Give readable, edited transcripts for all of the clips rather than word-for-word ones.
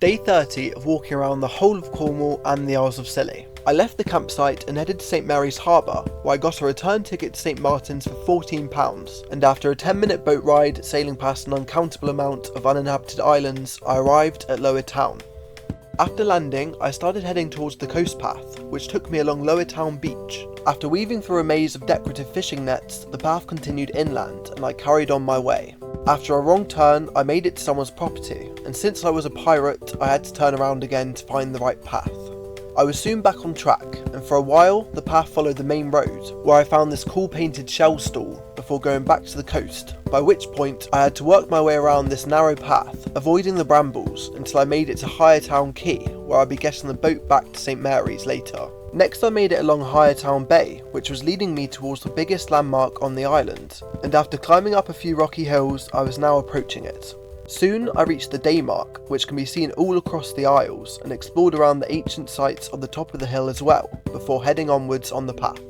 Day 30 of walking around the whole of Cornwall and the Isles of Scilly. I left the campsite and headed to St Mary's Harbour, where I got a return ticket to St Martin's for £14, and after a 10-minute boat ride sailing past an uncountable amount of uninhabited islands, I arrived at Lower Town. After landing, I started heading towards the coast path, which took me along Lower Town Beach. After weaving through a maze of decorative fishing nets, the path continued inland and I carried on my way. After a wrong turn, I made it to someone's property, and since I was a pirate, I had to turn around again to find the right path. I was soon back on track, and for a while, the path followed the main road, where I found this cool painted shell stall before going back to the coast, by which point I had to work my way around this narrow path, avoiding the brambles until I made it to Higher Town Quay, where I'd be getting the boat back to St Mary's later. Next I made it along Higher Town Bay, which was leading me towards the biggest landmark on the island, and after climbing up a few rocky hills, I was now approaching it. Soon I reached the day mark, which can be seen all across the Isles, and explored around the ancient sites on the top of the hill as well, before heading onwards on the path.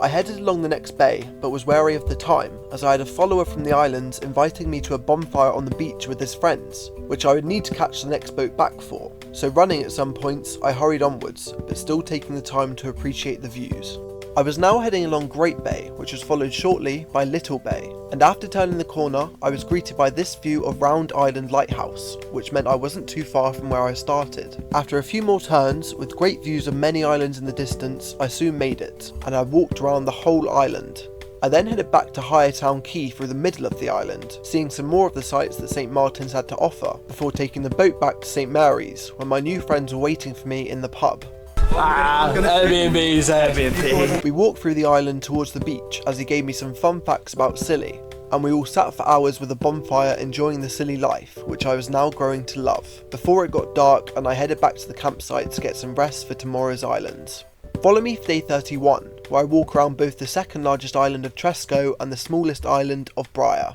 I headed along the next bay, but was wary of the time, as I had a follower from the islands inviting me to a bonfire on the beach with his friends, which I would need to catch the next boat back for, so running at some points I hurried onwards, but still taking the time to appreciate the views. I was now heading along Great Bay, which was followed shortly by Little Bay, and after turning the corner I was greeted by this view of Round Island Lighthouse, which meant I wasn't too far from where I started. After a few more turns, with great views of many islands in the distance, I soon made it, and I walked around the whole island. I then headed back to Higher Town Quay through the middle of the island, seeing some more of the sights that St Martin's had to offer, before taking the boat back to St Mary's, where my new friends were waiting for me in the pub. Airbnb. We walked through the island towards the beach as he gave me some fun facts about Scilly, and we all sat for hours with a bonfire enjoying the Scilly life, which I was now growing to love, before it got dark and I headed back to the campsite to get some rest for tomorrow's islands. Follow me for day 31, where I walk around both the second largest island of Tresco and the smallest island of Briar.